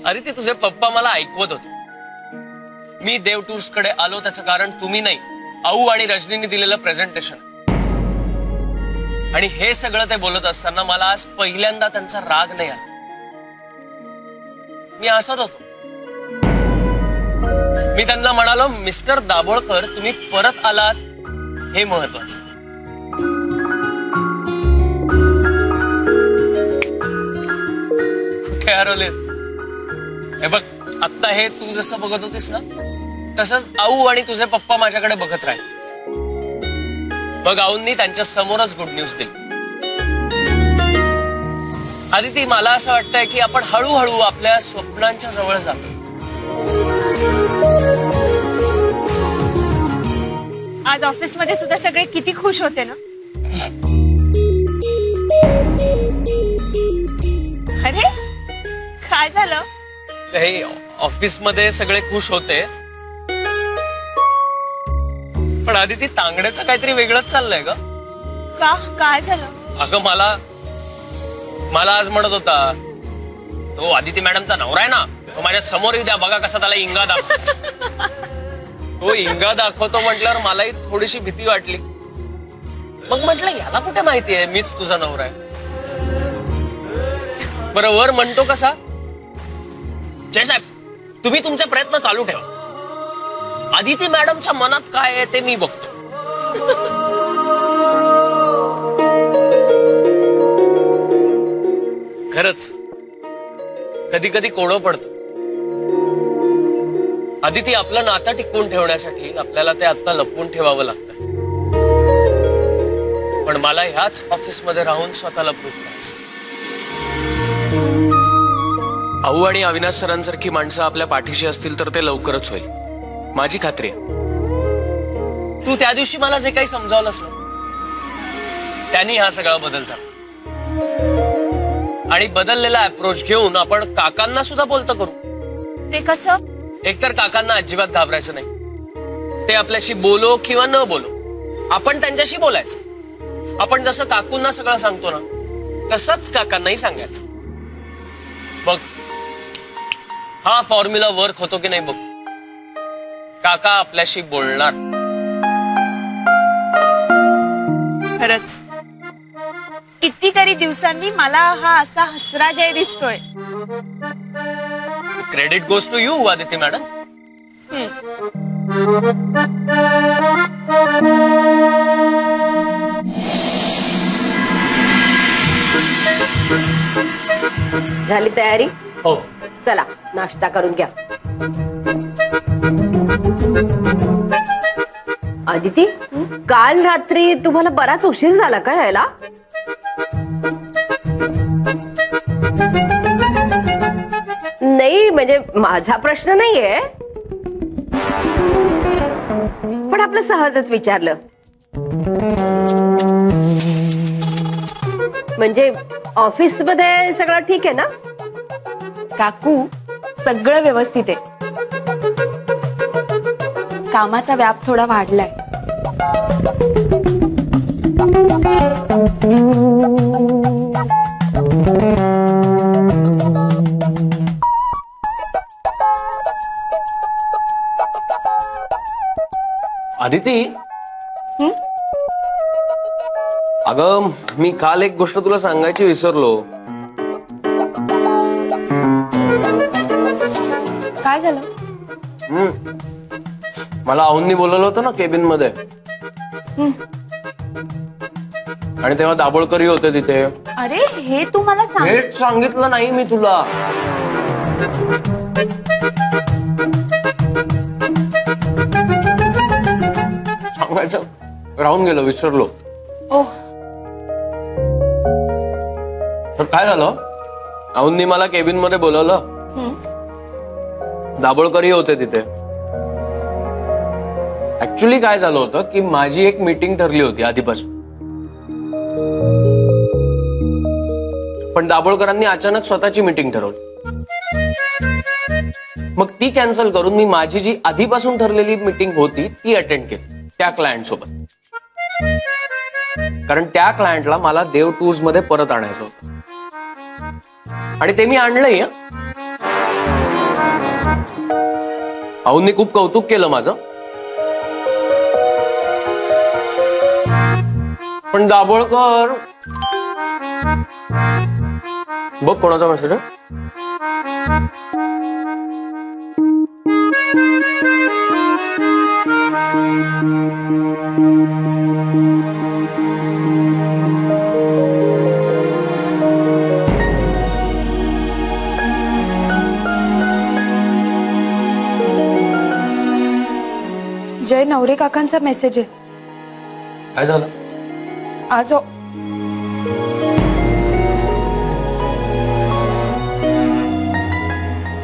अरे ते तुझे पप्पा मला ऐकवत होते. मी देव टूर्स कडे आलो त्याचं कारण तुम्ही नाही, आऊ आणि रजनीने दिलेलं प्रेझेंटेशन. आणि हे सगळं ते बोलत असताना मला आज पहिल्यांदा त्यांचा राग नाही आला. मी हसत होतो. मी त्यांना म्हणालो, मिस्टर दाभोळकर तुम्ही परत आलात हे महत्वाचं. कुठे हरवलेस? हे बघ, आता हे तू जसं बघत होतीस ना तसंच आऊ आणि तुझे पप्पा माझ्याकडे बघत राहिले. बघ, आऊंनी त्यांच्या समोरच गुड न्यूज दिली. आदिती, मला असं वाटतंय की आपण हळूहळू आपल्या स्वप्नांच्या जवळ जातो. आज ऑफिस मध्ये सुद्धा सगळे किती खुश होते ना. अरे काय झालं? हे ऑफिस मध्ये सगळे खुश होते, पण आदिती तांगड्याचं काहीतरी वेगळंच चाललंय ग. का? काय झालं? अगं मला आज म्हणत होता, तो आदिती मॅडमचा नवरा आहे ना, तो माझ्या समोर येऊ द्या, बघा कसा त्याला इंगा दाखवतो. तो इंगा दाखवतो म्हटल्यावर मलाही थोडीशी भीती वाटली. मग म्हटलं याला कुठे माहितीये मीच तुझा नवरा आहे. बरं, वर म्हणतो कसा, जयसाहेब तुम्ही तुमचे प्रयत्न चालू ठेवा, आदिती मॅडमच्या मनात काय आहे ते मी बघतो. खरंच कधी कधी कोडं पडतं. आदिती, आपलं नातं टिकवून ठेवण्यासाठी आपल्याला ते आता लपवून ठेवावं लागतं. पण मला ह्याच ऑफिसमध्ये राहून स्वतःला प्रूव्ह करायचं. आऊ आणि अविनाश सरांसारखी माणसं आपल्या पाठीशी असतील तर ते लवकरच होईल, माझी खात्री आहे. तू त्या दिवशी मला जे काही समजावलंस ना, त्यांनी हा सगळा बदल झाला. आणि बदललेला अप्रोच घेऊन आपण काकांना सुद्धा बोलतं करू. ते कसं? एकतर काकांना अजिबात घाबरायचं नाही. ते आपल्याशी बोलो किंवा न बोलो, आपण त्यांच्याशी बोलायचं. आपण जसं काकूंना सगळं सांगतो ना, तसंच काकांनाही सांगायचं. बघ, हा फॉर्म्युला वर्क होतो की नाही बघ. काका आपल्याशी बोलणार. खरंच कितीतरी दिवसांनी मला हा असा हसरा जय दिसतोय. Credit goes to you Aditi madam. झाली तयारी? हो. चला नाश्ता करून घ्या. आदिती, काल रात्री तुम्हाला बराच उशीर झाला का यायला? नाही म्हणजे माझा प्रश्न नाहीये, पण आपलं सहजच विचारलं. म्हणजे ऑफिस मध्ये सगळं ठीक आहे ना? काकू, सगळं व्यवस्थित आहे. कामाचा व्याप थोडा वाढलाय. आदिती, अगं मी काल एक गोष्ट तुला सांगायची विसरलो. काय झालं? मला आऊंनी बोलवलं होतं ना केबिन मध्ये, आणि तेव्हा दाभोळकरही होते तिथे. अरे हे तू मला सांग. हे सांगितलं नाही मी तुला. सांगायचं राहून गेलो, विसरलो. ओह, तर काय झालं, आऊंनी मला केबिन मध्ये बोलवलं, दाभोळकरही होते तिथे. ऍक्च्युली काय झालं होतं की माझी एक मीटिंग ठरली होती आधीपासून, पण दाभोळकरांनी अचानक स्वतःची मीटिंग ठरवली. मग ती कॅन्सल करून मी माझी जी आधीपासून ठरलेली मीटिंग होती ती अटेंड केली त्या क्लायंट सोबत. कारण त्या क्लायंटला मला देव टूर्स मध्ये परत आणायचं होतं, आणि ते मी आणलंय. आऊंनी खूप कौतुक केलं माझं, पण दाभोळकर बघ कोणाचा मेसेज आहे. जय, नवरे काकांचा मेसेज आहे. काय झालं? आज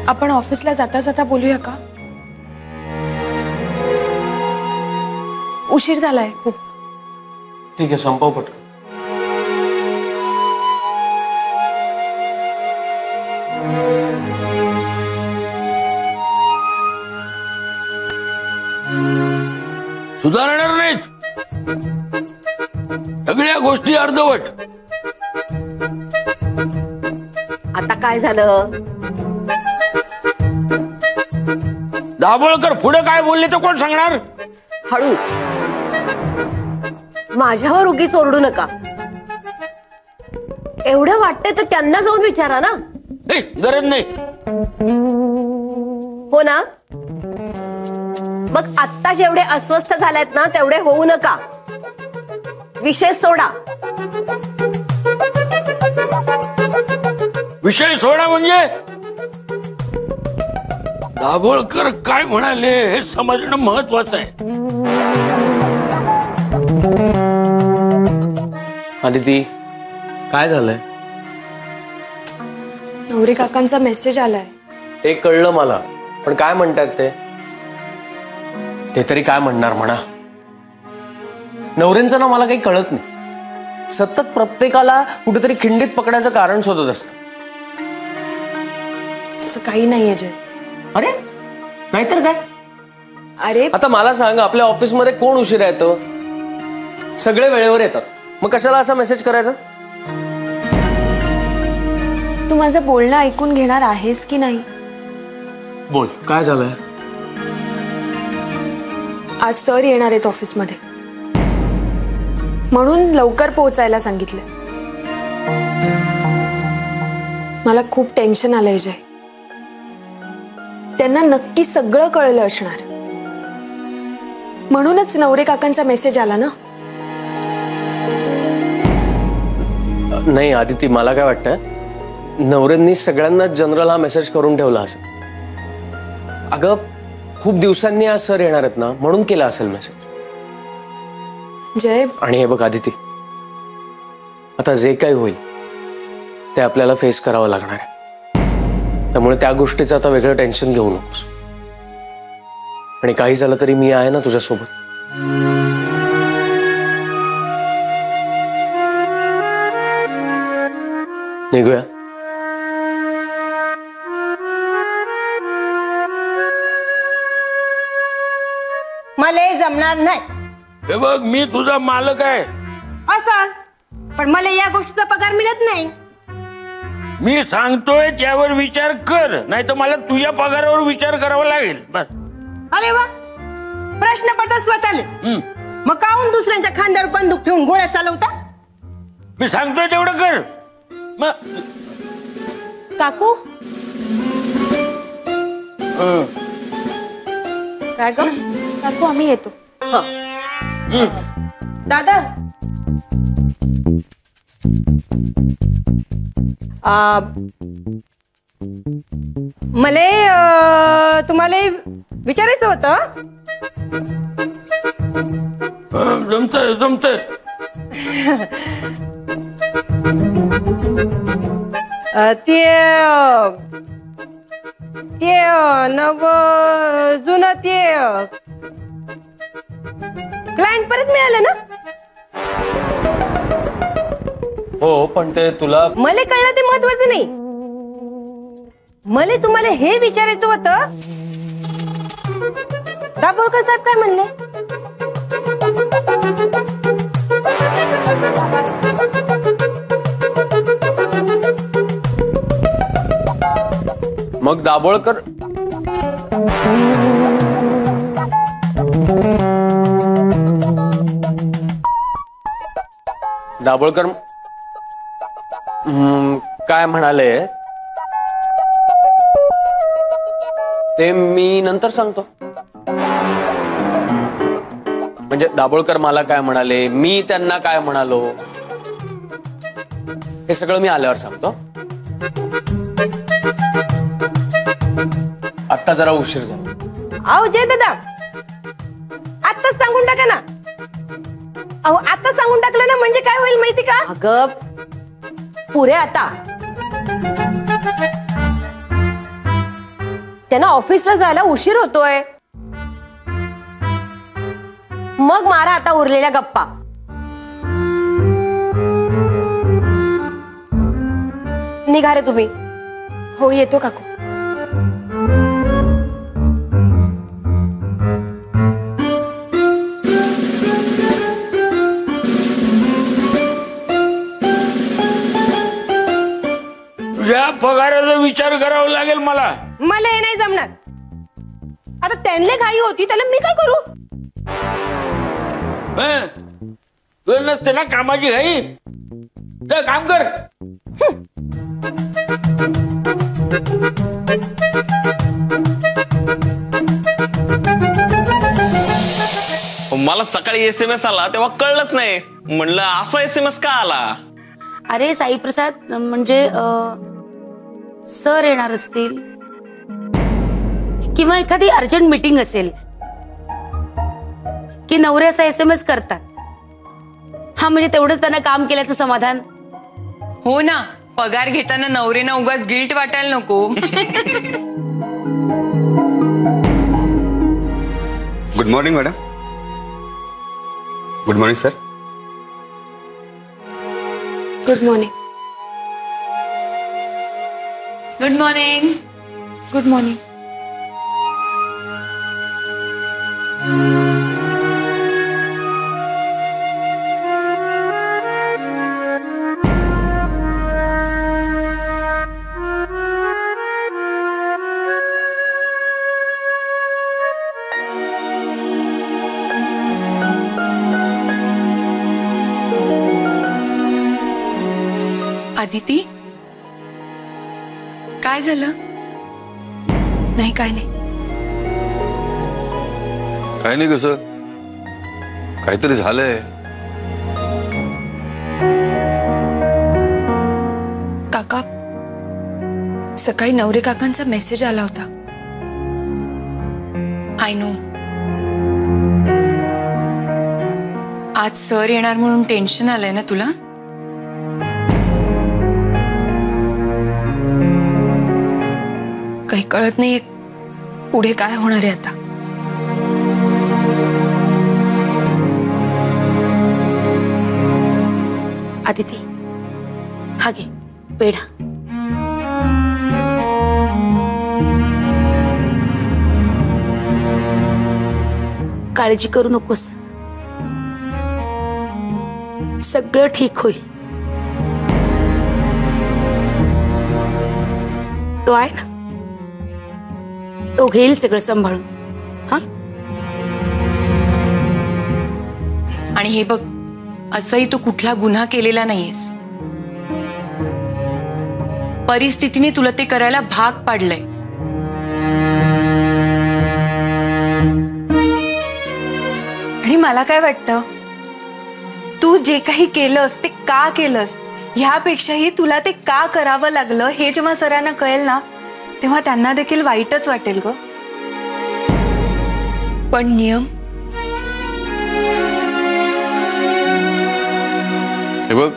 आपण ऑफिसला जाता जाता बोलूया का? उशीर झालाय खूप. ठीक आहे, संपव पटकन. सुधारणार नाहीत सगळ्या गोष्टी अर्धवट. आता काय झालं? दाभोळकर पुढे काय बोलले तर कोण सांगणार? हळू, माझ्यावर उगीच ओरडू नका. एवढं वाटतंय तर त्यांना जाऊन विचारा ना. नाही, गरज नाही. हो ना? मग आत्ता जेवढे अस्वस्थ झालेत ना तेवढे होऊ नका. विषय सोडा. विषय सोडा म्हणजे दाभोळकर काय म्हणाले हे समजणं महत्वाचं आहे. आदिती, काय झालंय? नवरे काकांचा मेसेज आलाय. ते कळलं मला, पण काय म्हणतात ते तरी काय म्हणणार म्हणा. नवऱ्यांचं ना मला काही कळत नाही. सतत प्रत्येकाला कुठेतरी खिंडीत पकडायचं कारण शोधत असत. तसं काही नाही अजय. अरे नाहीतर काय? अरे आता मला सांग, आपल्या ऑफिसमध्ये कोण उशिरा येतं? सगळे वेळेवर येतात. मग कशाला असा मेसेज करायचा? तू माझं बोलणं ऐकून घेणार आहेस की नाही? बोल, काय झालंय? आज सर येणार आहेत ऑफिसमध्ये, म्हणून लवकर पोहोचायला सांगितलं. मला खूप टेन्शन आलंय जय. त्यांना नक्की सगळं कळलं असणार, म्हणूनच नवरे काकांचा मेसेज आला ना. नाही आदिती, मला काय वाटतं, नवऱ्यांनी सगळ्यांना जनरल हा मेसेज करून ठेवला असेल. अगं खूप दिवसांनी आज सर येणार आहेत ना, म्हणून केला असेल मेसेज. जय, आणि हे बघ आदिती, आता जे काही होईल ते आपल्याला फेस करावं लागणार आहे. त्यामुळे त्या गोष्टीचं आता वेगळं टेन्शन घेऊ नकोस. आणि काही झालं तरी मी आहे ना तुझ्यासोबत. निघूया. मला जमणार नाही. हे बघ, मी तुझा मालक आहे. असं पण मला या गोष्टीचा पगार मिळत नाही. मी सांगतोय त्यावर विचार कर, नाही तर मला तुझ्या पगारावर विचार करावा लागेल. बस. अरे वा, प्रश्न पडतात स्वतःला. मग काहून दुसऱ्यांच्या खांद्यावर बंदूक ठेवून गोळ्या चालवता? मी सांगतोय तेवढं कर. मग काकू काय ग? काकू आम्ही येतो. दादा, मला तुम्हाला विचारायचं होतं. जमतंय जमतंय. ते नव जुनं ते क्लायंट परत मिळालं ना? हो, पण ते तुला मला कळलं ते महत्वाचं नाही. मला तुम्हाला हे विचारायचं होतं, दाभोळकर साहेब काय म्हणले? मग दाभोळकर दाभोळकर काय म्हणाले ते मी नंतर सांगतो. म्हणजे दाभोळकर मला काय म्हणाले, मी त्यांना काय म्हणालो, हे सगळं मी आल्यावर सांगतो. आता जरा उशीर झाला. अहो जय दादा, आत्ताच सांगून टाका ना. अहो आता सांगून टाकलं ना म्हणजे काय होईल माहिती का? अगं पुरे आता त्यांना ऑफिसला जायला उशीर होतोय. मग मारा आता उरलेल्या गप्पा. निघा रे तुम्ही. हो येतो काकू. तुझ्या पगाराचा विचार करावा लागेल मला. मला हे नाही जमणार. आता त्यांना घाई होती त्याला मी काय करू? हं? तुला नसते ना कामाची घाई. जा काम कर. मला सकाळी SMS आला तेव्हा कळलंच नाही. म्हणलं असा SMS का आला? अरे साईप्रसाद, म्हणजे सर येणार असतील किंवा एखादी अर्जंट मीटिंग असेल की नवरे असा SMS करतात. हा म्हणजे तेवढंच त्यांना काम केल्याचं समाधान. हो ना, पगार घेताना नवरेनं उगाच गिल्ट वाटायला नको. Good morning madam. Good morning sir. Good morning. Good morning. Good morning. Aditi, काय झालं? नाही काय नाही. काय नाही, कसं काहीतरी झालंय. काका, सकाळी नवरे काकांचा मेसेज आला होता. I know. आज सर येणार म्हणून टेन्शन आलंय ना तुला? काही कळत नाहीये पुढे काय होणार आहे आता. आदिती, हा घे पेढा. काळजी करू नकोस, सगळं ठीक होईल. तो आहे ना, तो घेईल सगळं सांभाळून. हा, आणि हे बघ, असंही तू कुठला गुन्हा केलेला नाहीयेस. परिस्थितीने तुला ते करायला भाग पाडलंय. आणि मला काय वाटतं, तू जे काही केलंस ते का केलंस ह्यापेक्षाही तुला ते का करावं लागलं हे जेव्हा सरांना कळेल ना, तेव्हा त्यांना देखील वाईटच वाटेल ग. पण नियम, हे बघ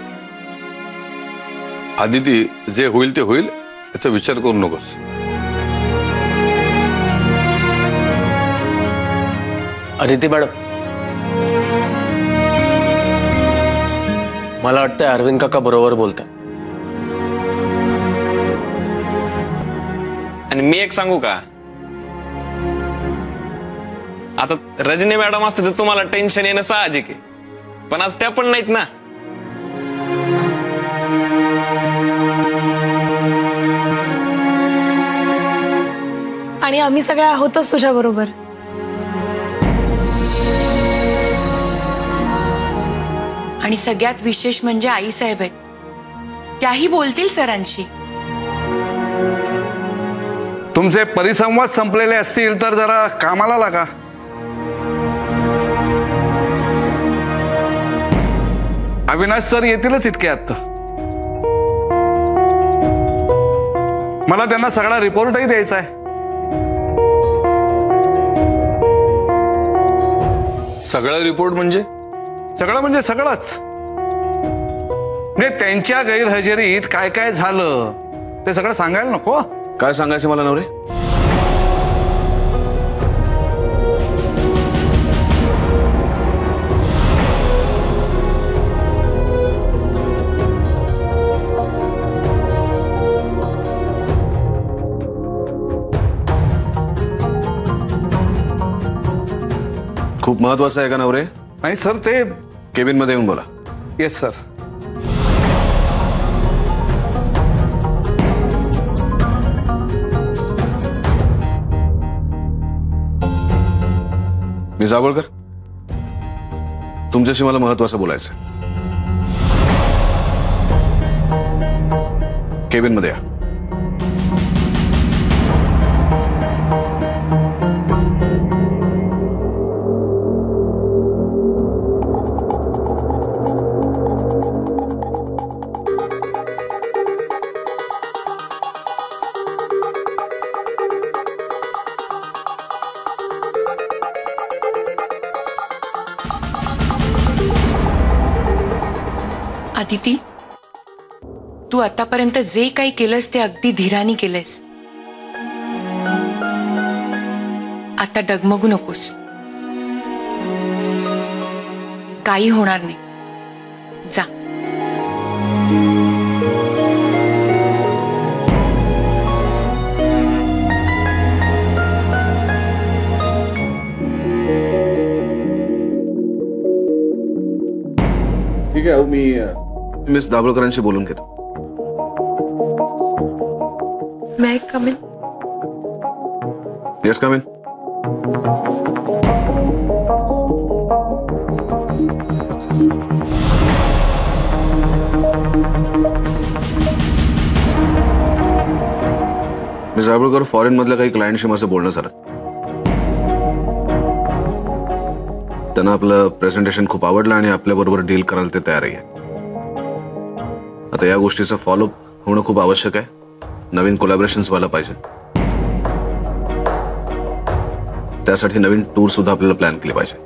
आदिती, जे होईल ते होईल, याचा विचार करू नकोस. अदिती मॅडम, मला वाटतंय अरविंद काका बरोबर बोलतात. आणि मी एक सांगू का, आता रजनी मॅडम असते तर तुम्हाला टेन्शन येणं साहजिक आहे, पण आज त्या पण नाहीत ना. आणि आम्ही सगळे आहोतच तुझ्या बरोबर. आणि सगळ्यात विशेष म्हणजे आई साहेब आहेत, त्याही बोलतील सरांशी. तुमचे परिसंवाद संपलेले असतील तर जरा कामाला लागा. अविनाश सर येतीलच इतक्यात. मला त्यांना सगळा रिपोर्टही द्यायचा आहे. सगळा रिपोर्ट म्हणजे? सगळं म्हणजे सगळंच. म्हणजे त्यांच्या गैरहजेरीत काय काय झालं ते सगळं सांगायला नको? काय सांगायचं मला नवरे? खूप महत्वाचं आहे का नवरे? नाही सर, ते केबिन मध्ये येऊन बोला. Yes sir. मी जावळकर, तुमच्याशी मला महत्वाचं बोलायचं. केबिन मध्ये या. आदिती, तू आतापर्यंत जे काही केलंस ते अगदी धीराने केलंस. आता डगमगू नकोस. काही होणार नाही. जा. ठीक आहे, मी मिस दाभोळकरांशी बोलून घेतो. May I come in? Yes, come in. Miss Dabholkar, foreign मधल्या काही क्लायंटशी माझं बोलणं झालं. त्यांना आपलं प्रेझेंटेशन खूप आवडलं आणि आपल्याबरोबर डील करायला ते तयार आहे. आता या गोष्टीचं फॉलोअप होणं खूप आवश्यक आहे. नवीन कोलॅबोरेशन्स व्हायला पाहिजेत. त्यासाठी नवीन टूर सुद्धा आपल्याला प्लॅन केले पाहिजे.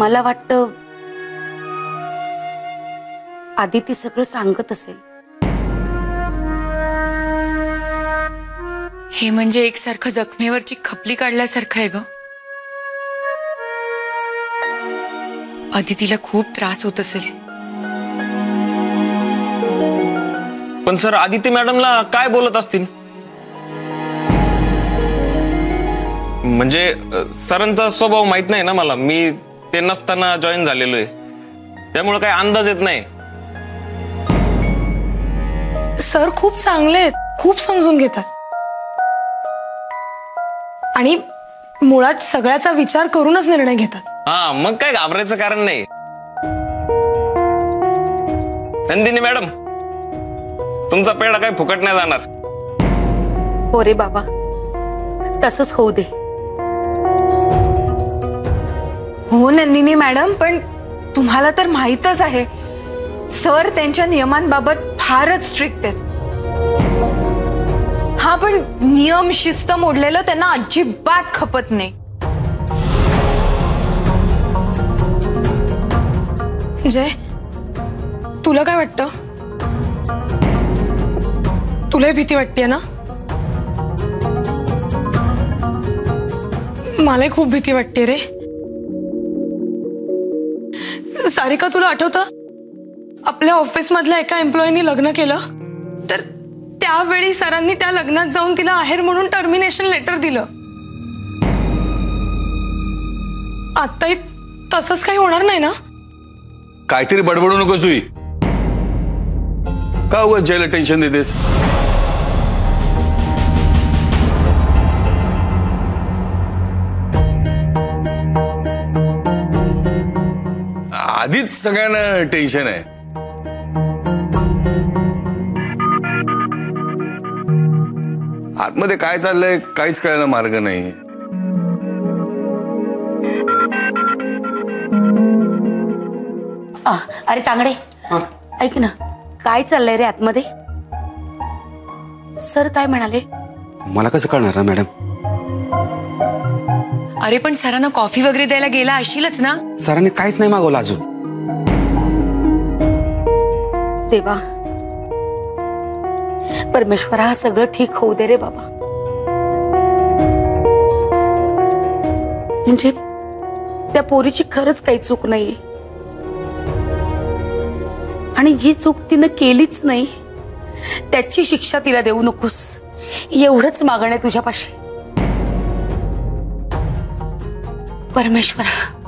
मला वाटतं आदिती सगळं सांगत असेल. हे म्हणजे एकसारखं जखमेवरची खपली काढल्यासारखं आहे ग. आदितीला खूप त्रास होत असेल. पण सर, आदिती मॅडमला काय बोलत असतील? म्हणजे सरांचा स्वभाव माहित नाही ना मला. मी ते नसताना जॉईन झालेलो आहे, त्यामुळे काही अंदाज येत नाही. सर खूप चांगले आहेत, खूप समजून घेतात आणि मुळात सगळ्याचा विचार करूनच निर्णय घेतात. हा, मग काय घाबरायचं कारण नाही. नंदिनी मॅडम, तुमचा पेढा काही फुकट नाही जाणार. हो रे बाबा, तसंच होऊ दे. हो नंदिनी मॅडम, पण तुम्हाला तर माहीतच आहे सर त्यांच्या नियमांबाबत फारच स्ट्रिक्ट आहेत. हा, पण नियम शिस्त मोडलेलं त्यांना अजिबात खपत नाही. जय, तुला काय वाटतं? तुला भीती वाटते ना? मला खूप भीती वाटते रे. सारिका, तुला आठवतं आपल्या ऑफिस मधल्या एका एम्प्लॉईनी लग्न केलं तर त्यावेळी सरांनी त्या लग्नात जाऊन तिला आहेर म्हणून टर्मिनेशन लेटर दिलं. आताही तसंच काही होणार नाही ना? काहीतरी बडबडू नको सुई. का उगाच जयला टेन्शन देतेस? आधीच सगळ्यांना टेन्शन आहे. आतमध्ये काय चाललंय काहीच कळायला मार्ग नाही. अरे तांगडे, ऐक ना, काय चाललंय रे आतमध्ये? सर काय म्हणाले? मला कसं कळणार ना मॅडम? अरे पण सरांना कॉफी वगैरे द्यायला गेला असशीलच ना? सरांनी काहीच नाही मागवलं अजून. देवा, परमेश्वरा, हा सगळं ठीक होऊ दे रे बाबा. म्हणजे त्या पोरीची खरंच काही चूक नाहीये, आणि जी चूक तिनं केलीच नाही त्याची शिक्षा तिला देऊ नकोस, एवढंच मागणं आहे तुझ्यापाशी. परमेश्वरा.